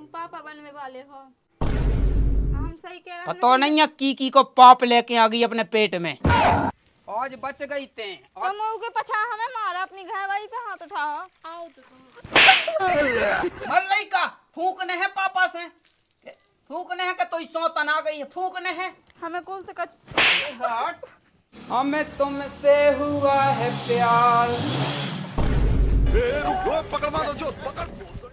तुम पापा बनने वाले हो। हम सही कह रहे हैं। पता नहीं है की को पाप लेके आ गई अपने पेट में। आज बच गई ते तुम के पछा हमें मारा, अपनी घर वाली पे हाथ उठाओ। आओ तो तुम मर रही का फूकने है पापा से, फूकने है कि तो सौतन आ गई है, फूकने है हमें कुल से हट। हमें तुमसे हुआ है प्यार। पकड़ मारो जो पकड़।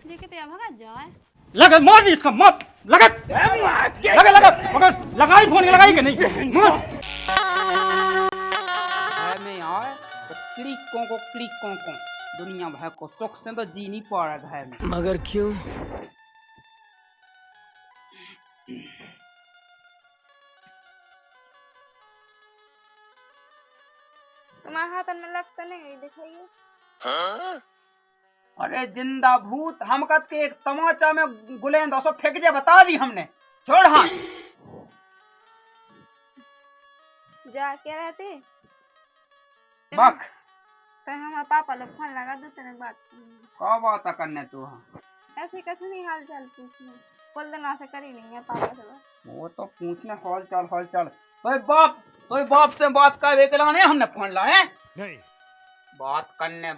लेके तो भगा जाए। लगा मार दी इसका, मार लगा लगा लगा पकड़, लगाई फोन लगाई कि नहीं मार। में यार क्लिकों को दुनिया भर को सुख से तो जी नहीं पा रहा है में। मगर क्यों? तुम्हारे हाथ में लगता नहीं, दिखाइए। अरे जिंदा भूत, हम कद के एक तमाचा में गुलेंद सब फेंक जे बता दी हमने। छोड़ हाथ। जा क्या रहते बक तो हमारे पापा लोग फोन लगा दो तेरे बात का बात करने तू। ऐसे कैसे नहीं हाल चाल पूछने, कुल दिन से करी नहीं है पापा से। वो तो पूछने हाल चाल तो बाप से बात कर लाने हमने फोन लाए नहीं। बात करने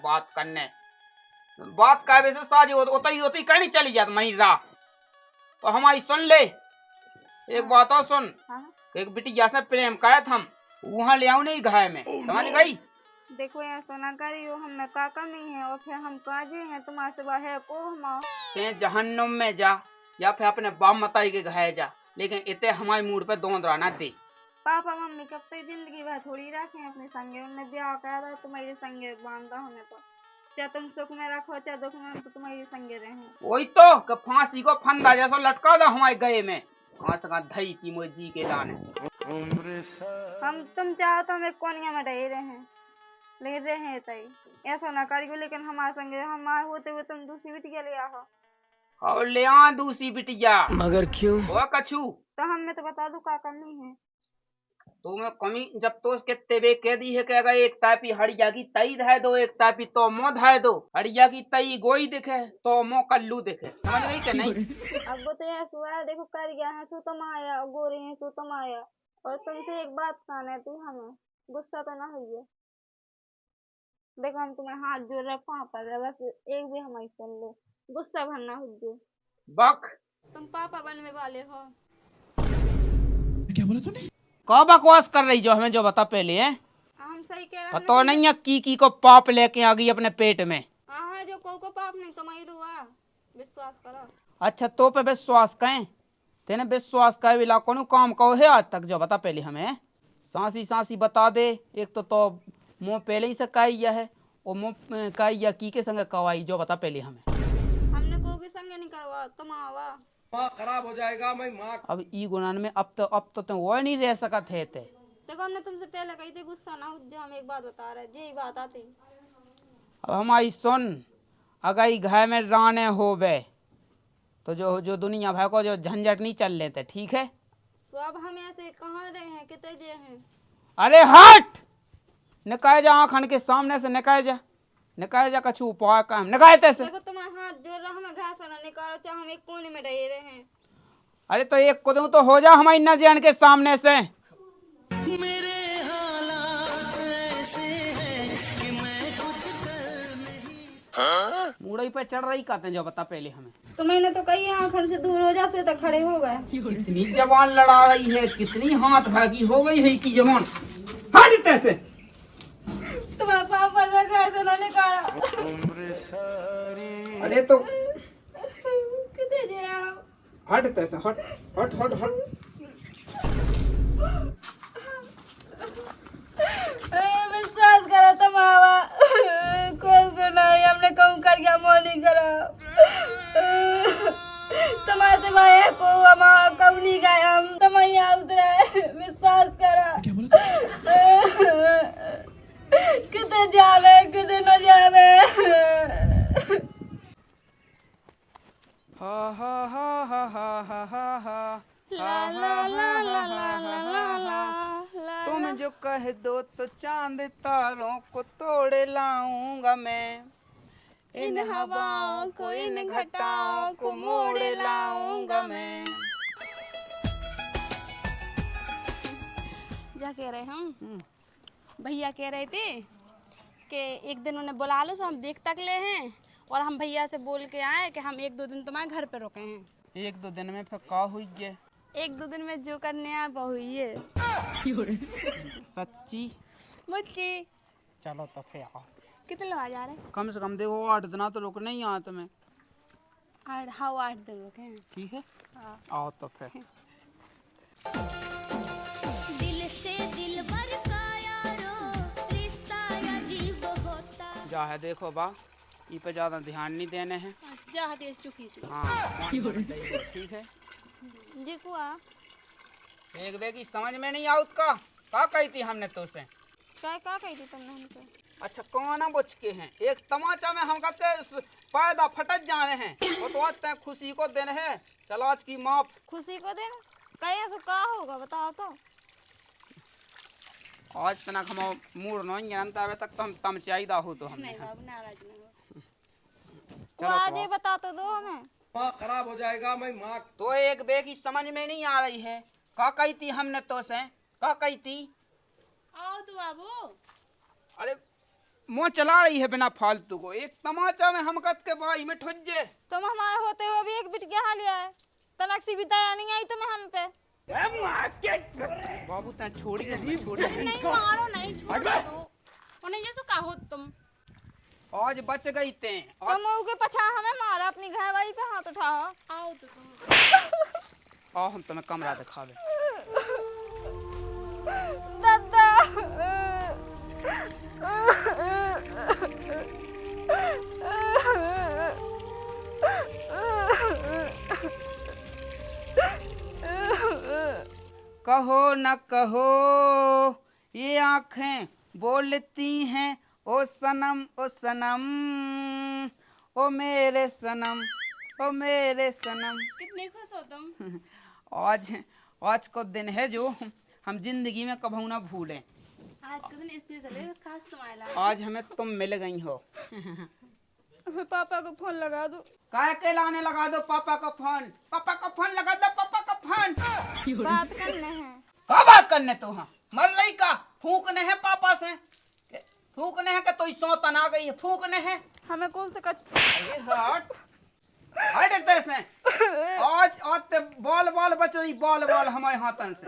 बात का वैसे शादी होती कहीं चली जाती मही राह। तो हमारी सुन ले एक बात और सुन। एक बिटिया से प्रेम करत हम वहाँ ले आऊ नहीं घर में, समझ गई? देखो यार सोना करी हो, हमें का कमी है और फिर हम काजे हैं तुम्हारे सिवा है को हम। जहन्नुम में जा या फिर अपने बाप मताई के घर जा, लेकिन इतने हमारे मूड पे दोंदरा ना दे। पापा मम्मी कब तक जिंदगी भर थोड़ी रखे अपने संगे, उन्हें ब्याह करा तुम्हारे संगे बांधा हमें तो। चाहे तुम सुख में रखो चाहे दुख में, तो तुम्हारे संगे रहे। वही तो कि फांसी को फंदा जैसा लटका दो हमारे गए में, कहाँ से कहाँ धई की मोई जी के लाने। हम तुम चाहो तो हमें कोनिया में रह रहे हैं, ले रहे तई ऐसा ना करियो, लेकिन हमारे संगे हमारे होते हुए तुम दूसरी बिटिया ले आओ। और ले आ दूसरी बिटिया। मगर क्यों? वो कछू तो हमें तो बता दो का कमी है। तुम्हें कमी जब तो उसके तेबे कह दी है कि अगर एक तापी हड़िया की तई धाय दो, एक तापी तो मो धाय दो। हड़िया की तई गोई दिखे तो मो कल्लू दिखे, समझ गई कि नहीं? अब वो तो ऐसा हुआ है, देखो कर गया है सो तुम आया, गोरे हैं सो तुम आया। और तुमसे एक बात कहना थी, हमें गुस्सा तो ना हुई। देखो हम तुम्हें हाथ जोड़ रहे पापा, बस एक भी हमारी सुन लो, गुस्सा भरना हुई। बक तुम पापा बनने वाले हो। क्या बोला तूने? का बकवास कर रही जो हमें जो बता पहले है। हम सही कह रहे हैं। पता नहीं है की को पाप लेके आ गई अपने पेट में। हाँ जो को पाप नहीं तुम्हारी रुआ, विश्वास करो। अच्छा तो पे विश्वास कहें तेने विश्वास का भी लाखों काम कहो है आज तक जो बता पहले हमें। सांसी बता दे। एक तो मुँह पहले ही से काइया है और मुँह काइया की के संग कवाई जो बता पहले हमें। हमने को के संग नहीं करवा, तुम आवा माँ खराब हो जाएगा मैं माँ। अब ई गुनान में अब तो वो नहीं रह सकत है ते। देखो हमने तुमसे पहले कही थी गुस्सा ना हो, जो हम एक बात बता रहे यही बात आती। अब हमारी सुन, अगर ई घर में राने हो बे तो जो दुनिया भर को जो झंझट नहीं चल लेते, ठीक है? तो अब हम ऐसे कहाँ रहे हैं, कितने दे हैं। अरे हट, निकाय जा आँखन के सामने से, निकाय जा कछु उपाय काम निकायते से। देखो तुम्हारे हाथ जोड़ रहा, हमें घास ना निकालो, चाहे हम एक कोने में रह रहे हैं। अरे तो एक कुदू तो हो जा हमारी नजर के सामने से। मेरे हालात ऐसे हैं कि मैं कुछ कर नहीं। मुड़ई पे चढ़ रही कहते जो बता पहले हमें। तो मैंने तो कही आँखन से दूर हो जा, से तो खड़े हो गए। कितनी जवान लड़ा रही है, कितनी हाथ भागी हो गई है की जवान। हट से तुम्हारे पापा ने घास ना निकाला। अरे तो कितने दे आप। हट से हट हट हट हट। विश्वास करो तुम आवा, कोई नहीं, हमने कम कर गया मोनी करा। तुम्हारे सिवाय को हम कम नहीं गए, हम तुम्हारी उतरे, विश्वास करा। कितने जावे कितने न जावे। हा हा हा हा हा हा हा हा। ला ला ला ला ला ला ला। तुम जो कह दो तो चांद तारों को तोड़ लाऊंगा मैं। इन हवाओं को, इन घटाओं को मोड़ लाऊंगा मैं। क्या कह रहे हम? भैया कह रहे थे कि एक दिन उन्हें बुला लो, सो हम देख तक ले हैं, और हम भैया से बोल के आए कि हम 1-2 दिन तुम्हारे घर पे रुके हैं। 1-2 दिन में फिर का हुई है? 1-2 दिन में जो करने आ वो हुई है। सच्ची? मुच्ची। चलो तो फिर आओ। कितने लोग आ जा रहे हैं? कम से कम देखो 8 दिन तो रुक नहीं यहाँ तुम्हें। 8 दिन रुके हैं। ठीक है, हाँ। आओ तो फिर। दिल से दिलबर का यारो रिश्ता अजीब होता। जा है देखो बा, ई पे ज्यादा ध्यान नहीं देने हैं। जा तेज चुकी से। हाँ, ठीक है। जी कुआ एक देखी समझ में नहीं आउत का कही थी हमने तो से? क्या कही थी तुमने हमसे? अच्छा कौन बुझ के हैं? एक तमाचा में हम कहते पैदा फटक जाने हैं, वो तो आज तक खुशी को दिन है। चलो आज की माफ। खुशी को देना कहे तो क्या होगा बताओ तो। आज तक हम मूड नहीं जानता अबे तक तो हम तमचाईदा हो तो हमने। नहीं बाबू, नाराज नहीं हो। वो आज ये बता तो दो हमें। माँ खराब हो जाएगा मैं माँ। तो एक बे की समझ में नहीं आ रही है, का कही थी हमने तो से? का कही थी? आओ तो बाबू। अरे मुँह चला रही है बिना फालतू को। एक तमाचा में हम कत के भाई में ठुज्जे। तुम हमारे होते हुए भी एक बिटिया हां लिया है, तलाक सी बिताया नहीं आई तुम्हें हम पे। बाबू तैं छोड़ी छोड़ी नहीं मारो, नहीं छोड़ दो उन्हें, जैसे कहो तुम। आज बच गई ते। तुम के पछा हमें मारा, अपनी घरवाली पे हाथ उठाओ। आओ तो तुम। आओ हम तुम्हें कमरा दिखावे। दादा कहो न कहो ये आँखें बोलती हैं, ओ सनम ओ सनम, ओ मेरे सनम, ओ मेरे सनम। कितने खुश हो तुम? आज को दिन है जो हम जिंदगी में कभी ना भूलें। आज का दिन स्पेशल है, खास तुम्हारे लिए। आज हमें तुम मिल गई हो। हमें पापा को फोन लगा दो। काय के लाने लगा दो पापा का फोन? पापा का फोन लगा दो, पापा का फोन। बात करने हैं। क्या बात करने तो? हाँ मर रही का फूकने हैं पापा से? फूकने हैं कि तो सौ तना गई है? फूकने हैं हमें कौन से अरे हट हट तैसे। आज ते बाल बाल बच रही, बाल बाल हमारे हाथन से।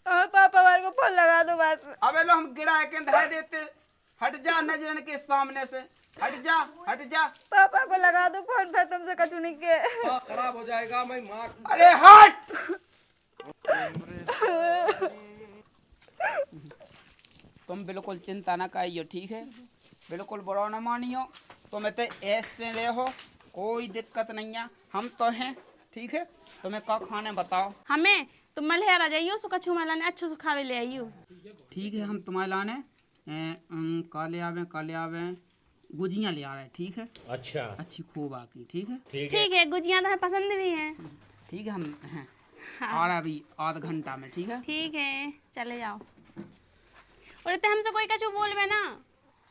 हमें पापा वाले को फोन लगा दो बस। अबे लो हम गिरा के धर देते। हट जा नजरन के सामने से, हट जा हट जा। पापा को लगा दो फोन पे, तुमसे कछु नहीं के। माँ खराब हो जाएगा मैं माँ। अरे हट। तुम बिल्कुल चिंता ना करियो, ठीक है? बिल्कुल बुरा ना मानियो। तुम तो ऐसे ले हो, कोई दिक्कत नहीं है, हम तो हैं, ठीक है? तुम्हें क्या खाने बताओ? हमें तुम मलहेरा जाइयो, सो कछु मलाने अच्छे से खावे ले आइयो। ठीक है, हम तुम्हारे लाने काले आवे गुजियाँ ले आ रहे हैं, ठीक है? अच्छा अच्छी खूब आकी, ठीक है? ठीक है, गुजिया तो हमें पसंद भी हैं। ठीक है, हम हैं आ रहा अभी आध घंटा में, ठीक है? ठीक है, चले जाओ। और इतने हमसे कोई कछु बोलवे ना।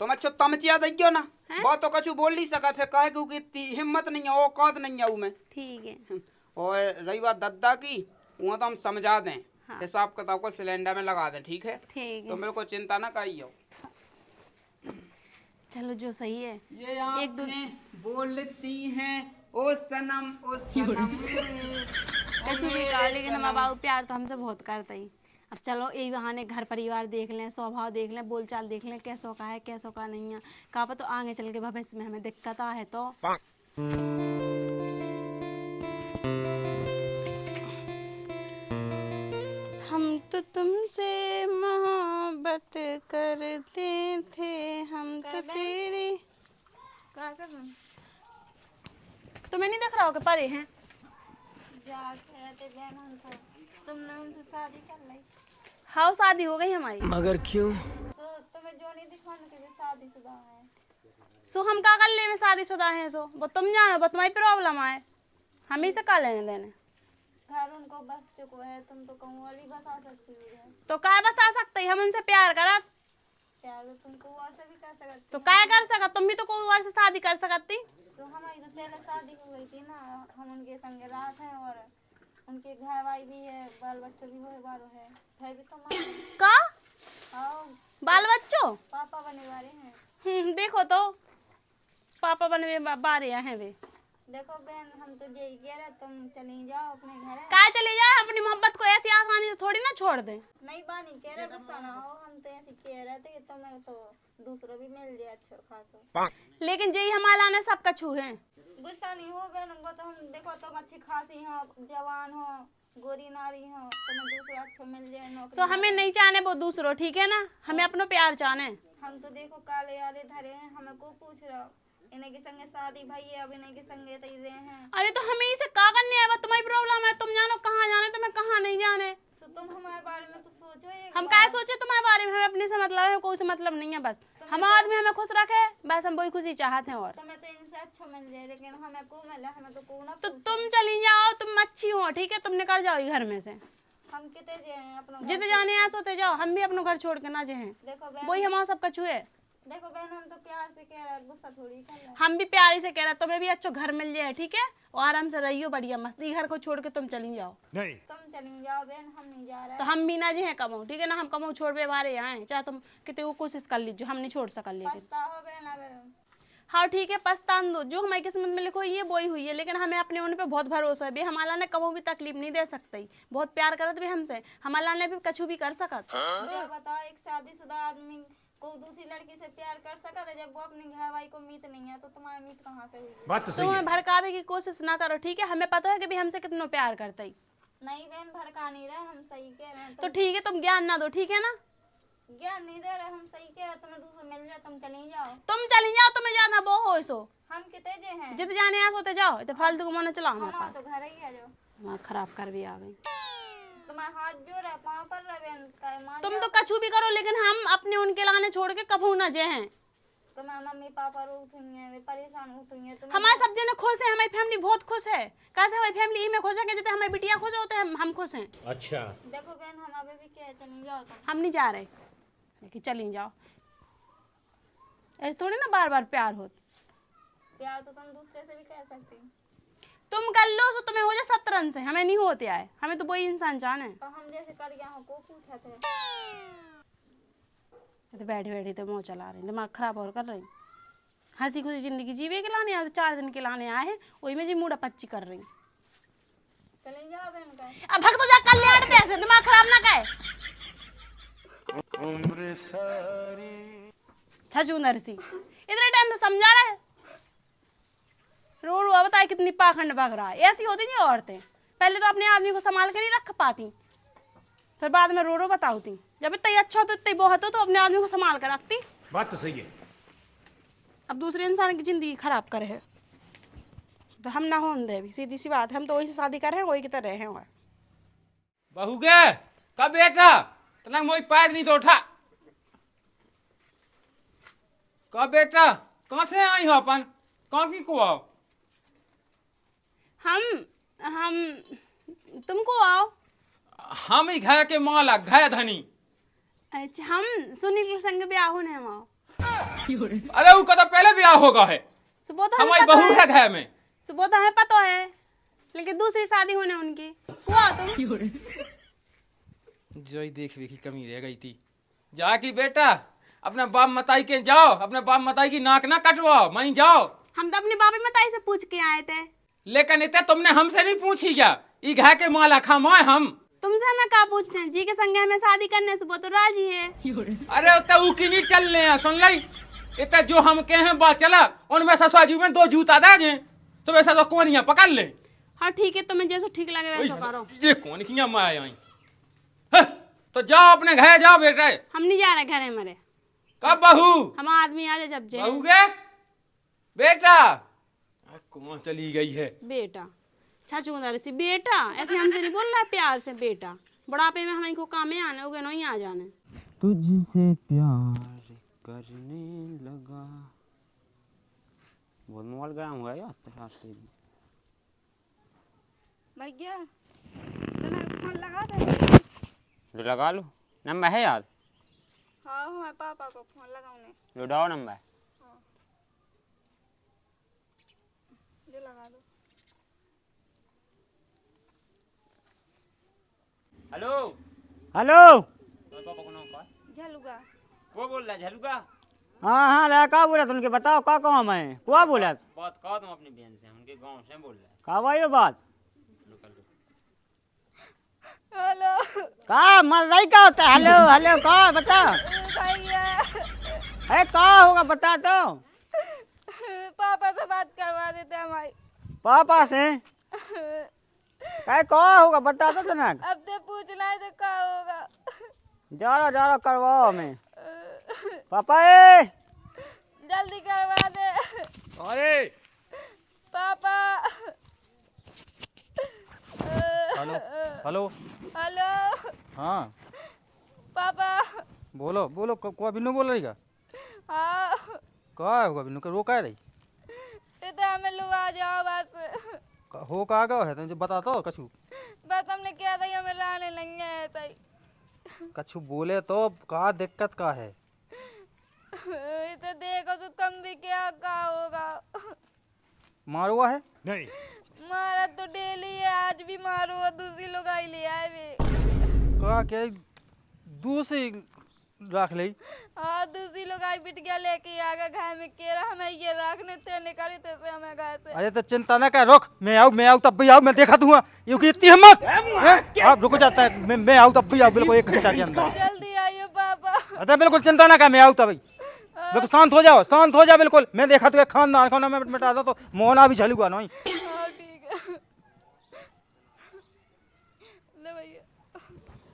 तुम अच्छो तमचिया दइयो ना। हैं? बात तो कछु बोल नहीं सकत है, काहे क्योंकि इतनी हिम्मत नहीं है, औकात नहीं है में। ठीक है। और रही बात दद्दा की, वो तो हम समझा दें। हाँ। हिसाब किताब को सिलेंडर में लगा दें, ठीक है? ठीक तो है, मेरे को चिंता ना करियो। चलो जो सही है। ये एक दो बोलती हैं, ओ सनम ओ सनम। कछु भी कहा, लेकिन हमारा बाबू प्यार तो हमसे बहुत करता ही। अब चलो यही बहाने घर परिवार देख लें, स्वभाव देख लें, बोलचाल देख लें, कैसो का है कैसो का नहीं है। कहा तो आगे चल के भविष्य में हमें दिक्कत है तो। हम तो तुमसे मोहब्बत करते थे, हम तो तेरी। क्या कर रहे हैं? तुम्हें नहीं दिख रहा हो कि परे हैं? तुमने उनसे शादी कर ली हाँ, शादी हो गई हमारी। मगर क्यों? तो तुम्हें जो नहीं दिखाने के लिए शादीशुदा है। सो हम का कर ले में शादीशुदा हैं, सो वो तुम जानो, वो तुम्हारी प्रॉब्लम है, हम ही से का लेने देने। घर उनको बस चुको है, तुम तो कहूँ वाली बस आ सकती है। तो क्या बस आ सकते ही, हम उनसे प्यार करा। प्यार तो तुमको और से भी कर सकती तो क्या कर सका, तुम भी तो कोई और से शादी कर सकती। तो हमारी तो पहले शादी हो गई थी ना, हम उनके संग रात हैं और उनके घर वाई भी है, बाल बच्चों भी हो बारो है भी तो माँ। का हाँ बाल बच्चों पापा बने वाले हैं। देखो तो पापा बने बारे हैं वे। देखो बहन हम तो यही कह रहे तुम चली जाओ अपने घर। क्या चले जाए, अपनी मोहब्बत को ऐसी आसानी से थोड़ी ना छोड़ दे। नहीं बानी कह रहे गुस्सा ना हो, हम तो ऐसे कह रहे थे कि तुम्हें तो दूसरों भी मिल जाए अच्छो खासो। लेकिन यही हमारा ने सब कछु है। गुस्सा नहीं हो बहन, हमको तो हम देखो तुम अच्छी खासी हो, जवान हो, गोरी नारी हो, तुम्हें दूसरा अच्छा मिल जाए नौकरी। सो हमें नहीं चाहने वो दूसरों, ठीक है ना, हमें अपनो प्यार चाहने। हम तो देखो काले आले धरे हैं, हमें को पूछ रहा हो इन्हें के संगे शादी भाई है, अब इन्हें के संगे तय रहे हैं। अरे तो हमें इसे का करने है, तुम्हारी प्रॉब्लम है, तुम जानो कहाँ जाने, तुम्हें कहाँ नहीं जाने। तो तुम हमारे बारे में तो सोचो एक हम बार। क्या सोचे तुम्हारे बारे में, हमें अपने से मतलब है, कोई से मतलब नहीं है। बस हम आदमी हमें खुश रखे, बस हम वही खुशी चाहते हैं। और तुम्हें तो इनसे अच्छा मिल जाए, लेकिन हमें को मिला, हमें तो को ना तो पूछे। तुम चली जाओ, तुम अच्छी हो, ठीक है, तुम निकल जाओ घर में से। हम कितने जाए अपना घर जितने छोड़ जाने के? हैं सोते जाओ, हम भी अपनो घर छोड़ के ना जाए, देखो बहन, वही हमारा सब कछु है। देखो बहन हम तो प्यार से कह रहे हैं, गुस्सा थोड़ी कर रहे हैं। हम भी प्यारी से कह रहे हैं, तुम्हें भी अच्छा घर मिल जाए, ठीक है, और आराम से रहियो बढ़िया मस्ती, घर को छोड़ के तुम चली जाओ। तुम चली जाओ बहन, हम नहीं जा रहे तो हम भी ना जी हैं कमाऊ, ठीक है ना, हम कमाऊ छोड़ पे बारे यहाँ हैं, चाहे तुम कितने को कोशिश कर लीजिए, हम नहीं छोड़ सका। लेकिन पछताओ बहन अब। हाँ ठीक है, पछतान दो, जो हमारी किस्मत में लिखो ये वही हुई है। लेकिन हमें अपने उन पे बहुत भरोसा है भी, हमारा ने कभी भी तकलीफ नहीं दे सकती, बहुत प्यार करत भी हमसे, हमारा ने भी कछु भी कर सकत। ये बताओ एक शादीशुदा आदमी को दूसरी लड़की से प्यार कर सकता है, जब वो अपनी घर वाली को मीत नहीं है, तो तुम्हारा मीत कहाँ से हुई? बात तो तुम हमें भड़कावे की कोशिश ना करो, ठीक है, हमें पता है कि भी हमसे कितना प्यार करता ही। नहीं बहन भड़का नहीं रहे, हम सही कह रहे हैं। तो ठीक है, तुम ज्ञान ना दो, ठीक है ना, ज्ञान नहीं दे रहे, हम सही कह रहे हैं, तुम्हें दूसरा मिल जाए तुम चली जाओ। तुम चली जाओ, तुम्हें जाना वो हो सो, हम कितने जे हैं? जित जाने यहाँ सोते जाओ, इतने फालतू को मन चलाओ हमारे हम तो पास। घर ही आ जाओ। हाँ, खराब कर भी आ गई। तुम्हारे हाथ जोड़ है, पाँव पर रहे बहन का मान तुम जाओ। तो कछु भी करो, लेकिन हम अपने उनके लाने छोड़ के कभू ना जे हैं। तुम्हारे मम्मी पापा रो उठेंगे, वे परेशान उठेंगे, तुम हमारे सब जने खुश है, हमारी फैमिली बहुत खुश है। कैसे हमारी फैमिली में खुश है कि जितने हमारी बिटिया खुश होते हैं, हम खुश हैं। अच्छा देखो बहन हम अभी भी कह चली जाओ तुम। हम नहीं जा रहे, लेकिन चली जाओ, ऐसे थोड़ी ना बार बार प्यार हो। प्यार तो तुम दूसरे से भी कह सकती हो। तुम कर लो सो तुम्हें हो जाए शतरन से, हमें नहीं होते आए, हमें तो वही इंसान जाने। तो हम जैसे कर गया हो को पूछा थे। तो बैठे बैठे तो मुँह चला रही, दिमाग खराब और कर रही, हंसी खुशी जिंदगी जीवे के लाने आए, 4 दिन के लाने आए हैं, वही में जी मूड़ा पच्ची कर रही। चली जाओ बहन का। अब भग तो जा कल्याण पे ऐसे दिमाग खराब ना करे। छजू नरसी इतने टाइम से समझा रहा है, रो रो बताए कितनी पाखंड भाग रहा है। ऐसी होती नहीं औरतें, पहले तो अपने आदमी को संभाल के नहीं रख पाती, फिर बाद में रो रो बताती। जब इतना ही अच्छा हो तो इतना ही बहुत हो, तो अपने आदमी को संभाल कर रखती। बात तो सही है। अब दूसरे इंसान की जिंदगी खराब करे है तो हम ना होने दे, भी सीधी सी बात है, हम तो वही से शादी कर रहे हैं, वही की तरह हैं। बहू गे कब बेटा तना मोई पैर नहीं तो उठा। कब बेटा कहाँ से आई हो अपन, कहाँ की को आओ? हम तुमको आओ। हम ही घर के मालक घर धनी। अच्छा, हम सुनील के संग ब्याह होने हम आओ। अरे वो कदा पहले ब्याह होगा है, सुबह तो हमें हमारी पता बहू है घर में। सुबह तो हमें पता है, लेकिन दूसरी शादी होने उनकी को आओ तुम। जो ही देख की कमी रह गई थी। जाकी बेटा अपने बाप मताई के जाओ, अपने बाप मताई की नाक ना कटवाओ, वहीं जाओ। हम तो अपने बाबी मताई से पूछ के आए थे। लेकिन इतने तुमने हमसे नहीं पूछी क्या, ई घर के मालक हम। तुमसे हमें क्या पूछते हैं, जी के संग हमें शादी करने से वो तो राजी है। अरे उतना ऊकी नहीं चलने हैं, सुन लाई इतना जो हम कहे हैं बात चला, उनमें ससुराजी में 2 जूता दे जे तो वैसा तो कौन यहाँ पकड़ ले। हाँ ठीक है, तुम्हें जैसा ठीक लगे वैसा करो। ये कौन किया मैं आई तो जाओ अपने घर जाओ बेटा। हम नहीं जा रहे घर हमारे। कब बहू? हम आदमी आ जाए जब जे। बहू गे बेटा कौन चली गई है? बेटा छचूंदर सी बेटा, ऐसे हमसे नहीं बोल रहा है प्यार से बेटा। बुढ़ापे में हमें को काम में आने होगे, नहीं आ जाने। तुझसे प्यार करने लगा। बहुत मोबाइल गरम हुआ यार भैया फोन लगा दे। लगा लो नंबर है याद। हाँ हमारे पापा को फोन लगाऊंगे। जुड़ाओ नंबर। जो लगा दो। Hello hello. पापा को नाम का झलुगा। वो बोल रहा है झलुगा। हाँ हाँ ला का बोला तुमके बताओ का काम है क्या बोला बात कहा तुम अपनी बहन से, उनके गांव से बोल रहे हैं। का भाई बात हेलो का मर रही का होता है हेलो हेलो का बता भैया है का होगा बता तो पापा से बात करवा देते हमारी। पापा से का होगा बता तो तना अब तो पूछना है तो क्या होगा। जा रहा करवाओ हमें पापा ए जल्दी करवा दे अरे पापा। हेलो हेलो हेलो हाँ पापा। बोलो बोलो को बिन्नू बोल रही का हाँ होगा बिन्नू का रोका है रही इधर हमें लुआ जाओ बस। हो का गया है तुझे बता तो कछु बस हमने क्या था हमें लाने नहीं है तई। कछु बोले तो का दिक्कत का है इधर देखो तो तुम भी क्या होगा। मारुआ है नहीं। मारा तो डेली है, आज भी मारो और दूसरी लोग आई ले आए वे। का क्या दूसरी रख ली हाँ दूसरी लोग आई बिटिया लेके आ गए घर में केरा हमें ये रखने थे निकाली थे से हमें घर से। अरे तो चिंता ना कर रुक मैं आऊँ तब भी आऊँ मैं देखा दूंगा क्योंकि इतनी हिम्मत आप रुको जाता है मैं आऊँ तब भी आऊँ बिल्कुल 1 घंटा के अंदर। जल्दी आइए पापा। अरे बिल्कुल चिंता ना कर मैं आऊँ तभी बिल्कुल शांत हो जा बिल्कुल मैं देखा तुझे खानदान खाना में मिटा दो तो मोहना भी झलूगा नहीं। हाँ ठीक है ले भैया।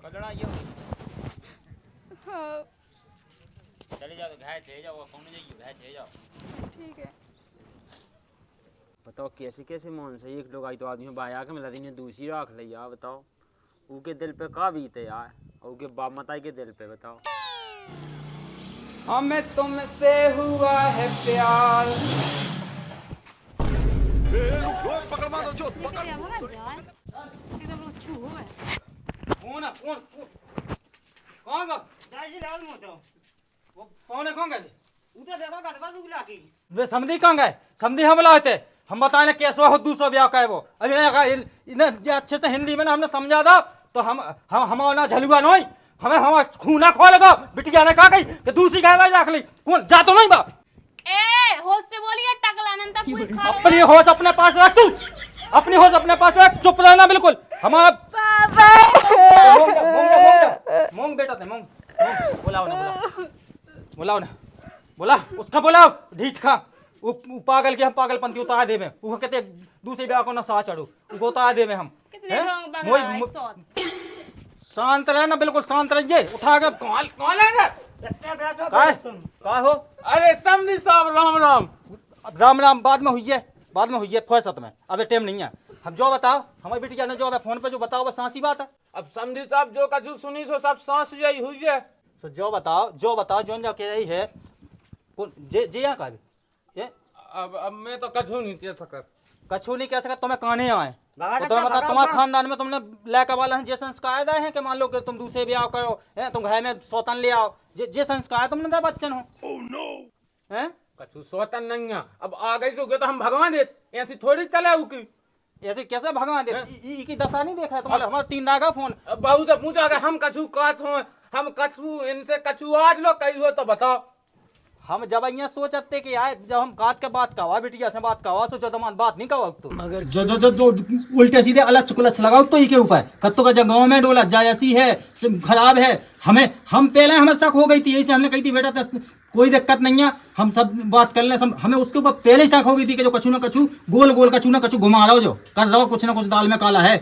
कलड़ा ये हाँ चले जाओ घर चले जाओ कौन जाइए घर चले जाओ। ठीक है। बताओ कैसे कैसे मन से एक लोग आई तो आदमी बाया के मिला ने दूसरी रख ली यार। बताओ उनके दिल पे का बीते यार और उनके बाप माता के दिल पे बताओ। हमें तुमसे हुआ है प्यार पकड़ मारो जो पकड़। एकदम लोग छू हो गए। कौन कौन का जाइए लाल मोटो वो कौन है कौन गए उधर देखो का बस उगला की वे समधी कहां गए समधी हम बुलाए थे हम बताए ना कैसे हो दूसरा ब्याह का है वो अभी इन्हें अच्छे से हिंदी में ना हमने समझा था तो हम ना झलुआ नहीं हमें खूना खो लगा बिटिया ने कहा गई कि दूसरी गाय भाई रख ली कौन जा तो नहीं बा ए होश से बोलिए टकला अनंता पूरी खा अपनी होश अपने पास रख तू अपनी होश अपने पास रख चुप रहना बिल्कुल हमारा मोंग बेटा थे मोंग बुलाओ ना बोला उसका बुलाओ ढीठ खा वो पागल के हम पागलपंती उतार दे में वो कहते दूसरे ब्याह को ना सा चढ़ो वो उतार दे में हम कितने ढोंग बगा है सौत। शांत रहना बिल्कुल शांत रहिए उठा के कौन है का हो अरे समझी साहब राम राम बाद में हुई है फुर्सत में अबे टाइम नहीं है हम जो बताओ हमारी बिटिया ने जो है फोन पे जो बताओ बस सांसी बात है। अब समझी साहब जो कछु सुनी सो सब सांस यही हुई है। तो जो बताओ जो कह रही है कौन जे यहाँ का भी ये अब मैं तो कछु नहीं कह सकता। कछु नहीं कह सकता तुम्हें कहने आए तो तुम्हें बता तुम्हारे खानदान में तुमने लैका वाला है जे संस्कार है कि मान लो कि तुम दूसरे ब्याह करो है तुम घर में सौतन ले आओ जे संस्कार तुमने दे बच्चन हो हैं कछु स्वतन नहीं है। अब आ गई तो हम भगवान दे ऐसी थोड़ी चले की ऐसे कैसे भगवान दे की दशा नहीं देखा है तुम्हारे हमारा 3 दागा फोन बहू से पूछा कि हम कछु कहत हो हम कछु इनसे कछु आज लो कही हो तो बताओ। हम जब यहाँ सोचते कि यार जब हम काट के बात कहा बिटिया से बात कहा सोचो तो बात नहीं कहा तो मगर जो उल्टे सीधे अलग कुलच लगाओ तो ही के ऊपर कत्तो का गाँव में डोला जाए ऐसी है खराब है हम पहले हमें शक हो गई थी यही से हमने कही थी बेटा कोई दिक्कत नहीं है हम सब बात कर ले हमें उसके ऊपर पहले ही शक हो गई थी कि जो कछु ना कछु गोल कछु ना कछु घुमा रहा जो कर रहा कुछ ना कुछ दाल में काला है।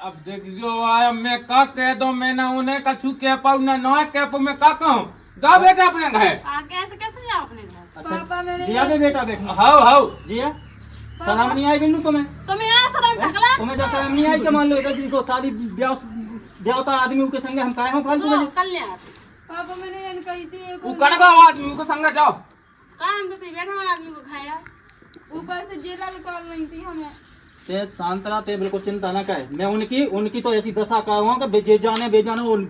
अब देख जो आया मैं का कह दो मैं ना उन्हें कछु कह पाऊँ ना कह पाऊँ मैं का कहूँ जाओ बेटा अपने घर। कैसे कैसे जाओ अपने घर। पापा मेरे जिया बे बेटा बैठो हाउ जिया सलाम नहीं आई बिन्नू तुम्हें यहाँ सदन टकला तुम्हें जब सलाम नहीं आई कि मान लो इधर को शादी ब्याह होता आदमी के संगे हम काहे हो फालतू में कल्याण पापा मैंने ये कही थी वो कड़गा आदमी को संग जाओ काम तो बैठा आदमी को खाया ऊपर से जेला भी कॉल नहीं थी हमें ते शांत रहा ते बिल्कुल चिंता न करे मैं उनकी तो ऐसी दशा कर रहा हूँ कि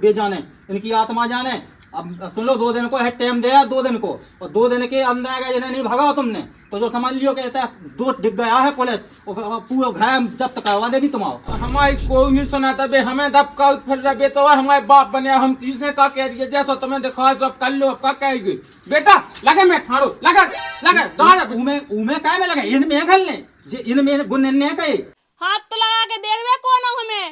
बेजाने इनकी आत्मा जाने अब सुन लो, 2 दिन को है टाइम दिया, 2 दिन को, और 2 दिन के अंदर अगर इन्हें नहीं भगाओ तुमने तो जो समझ लियो कहता है दोस्त दिख गया है पुलिस, और पूरा घर जब्त करवा देगी तुम्हारा। हमारी कोई नहीं सुनाता बे, हमें दबका फिर रहा बे, तो हमारे बाप बने, हम तीसरे का कह दिए जैसा तुम्हें दिखा तो अब कर लो, अब का कहेगी बेटा लगे मैं फाड़ो लगा लगा उमे काय में लगे, इनमें घल ले जे इनमें गुन ने कहे। हाथ तो लगा के देख वे कौन हो, हमें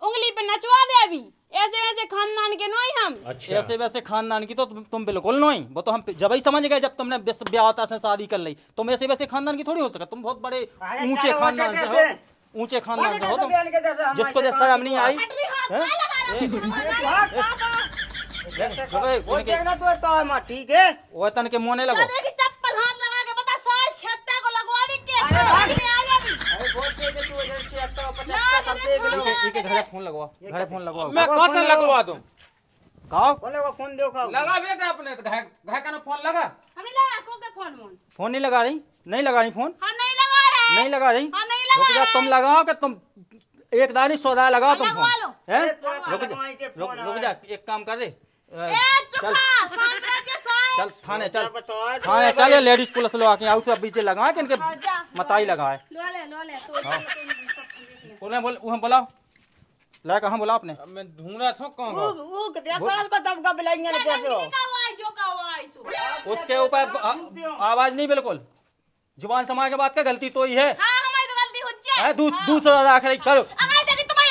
उंगली पे नचवा दे अभी। ऐसे वैसे खानदान के नहीं हम। अच्छा। ऐसे वैसे खानदान की तो तुम बिल्कुल नहीं, वो तो हम जब ही समझ गए जब तुमने ब्याहता से शादी कर ली। तुम ऐसे वैसे खानदान की थोड़ी हो सका, तुम बहुत बड़े ऊंचे खानदान से हो, ऊंचे खानदान से हो तुम, जिसको जैसा शर्म नहीं आई। ठीक है वो तन के मुंह नहीं लगो, चप्पल हाथ लगा के बता, साल छत्ता को लगवा दी के आ जा भी। इनके घरे फोन लगवा, घरे फोन लगवा। मैं कौन सा लगवा दूं? कहो फोन दो लगा बेटा अपने तो घर का ना फोन लगा। हमें लगा को के फोन फोन नहीं लगा रही, नहीं लगा रही फोन, हम नहीं लगा रहे, नहीं लगा रही। हम नहीं लगा रुक जा, तुम लगाओ कि तुम एक दानी सौदा लगाओ तुम लगवा फोन, लो। हैं? लगवा रुक जा, एक काम कर दे, ए चल चुका सांतरा के साथ चल थाने चल, थाने चल, लेडीज पुलिस लो आके आउ सब बीचे लगाए कि इनके मताई लगाए। लो ले तो बोले बोलाओ ला, कहाँ बोला आपने? मैं ढूंढ रहा था कौन का। वो कितने साल का तब का बिलाइयां ने कैसे हो जो का हुआ सो उसके ऊपर आवाज नहीं, बिल्कुल जुबान संभाल के बात का, गलती तो ही है। हां हमारी तो गलती हो जाए। दूसरा राख रही करो। अगर देखी तुम्हारी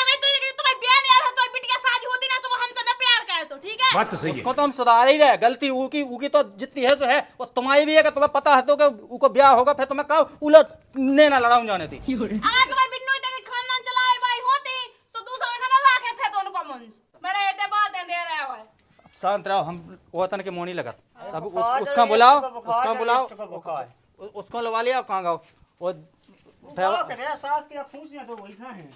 बहन यार है तो बिटिया शादी होती ना तो वो हमसे ना प्यार करे तो ठीक है। बात तो सही है। उसको तो हम सुधार ही रहे, गलती ऊकी तो जितनी है सो है, और तुम्हारी भी है कि तुम्हें पता है तो कि उनको ब्याह होगा, फिर तुम्हें कहो उलट ने ना लड़ाऊं जाने थी। अगर तुम्हारी बिन्नू तक खानदान चलाए भाई होती तो दूसरा खाना रखे फिर तो उनको मुंस बड़े एते बातें दे रहे हो। शांत रहो, हम वतन के मोनी लगा, अब उसका बुलाओ, उसको लगा लिया, कहाँ गाओ और सास के खूंस में तो वही है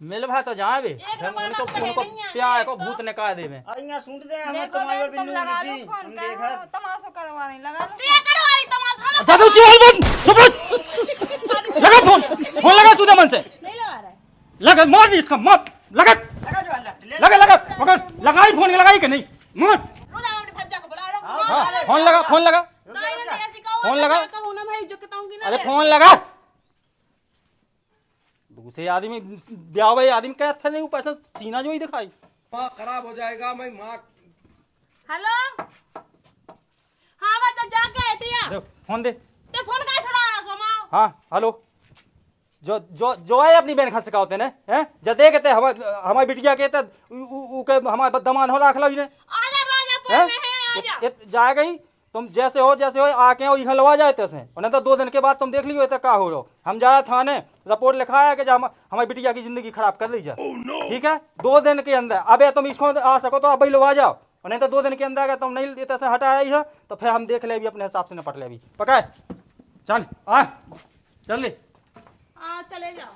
मिल भा तो जाए भी, उनको प्यार को भूत ने कहा देवे। अइया सुन दे हम देखो तुम्हारे तुम लगा लो फोन हम कर, देखा तमाशा करवा नहीं, लगा लो। ये करो वाली तमाशा जादू चल बंद लगा फोन लगा सुधा मन से, नहीं लगा रहा है। लगा मार भी इसका, मार लगा पकड़, लगाई फोन लगाई कि नहीं, मार। रोजा हमने भज्जा को बुला लो। हाँ, फोन लगा दाई ने ऐसी कहो फोन लगा। कहूं ना भाई जो कहताऊंगी ना। अरे फोन लगा, दूसरे आदमी ब्याह भाई आदमी कह फिर नहीं, पैसा सीना जो ही दिखाई। माँ खराब हो जाएगा, मैं माँ। हेलो हां बता जाके आतिया दे फोन दे। ते फोन का छोड़ा सोमा। हाँ हेलो, जो है अपनी बहन खस सिखाते ने हैं, जब देखते हमारी बिटिया के त उ के हमारे दमान हो रख लो इन्हें, आजा राजा फोन में है आजा। जाएगा ही तुम जैसे हो आके यहाँ लवा जाए तैसे, और नहीं तो 2 दिन के बाद तुम देख लियो तो क्या हो रहो। हम जाए थाने, रिपोर्ट लिखाया कि हमारी बिटिया की जिंदगी खराब कर दी जाए। ठीक है, 2 दिन के अंदर, अब तुम इसको आ सको तो अब ही लवा जाओ, और नहीं तो 2 दिन के अंदर अगर तुम नहीं तैसे हटा रही हो तो फिर हम देख ले भी अपने हिसाब से निपट ले भी। पका चल आ चल ले, चले जाओ।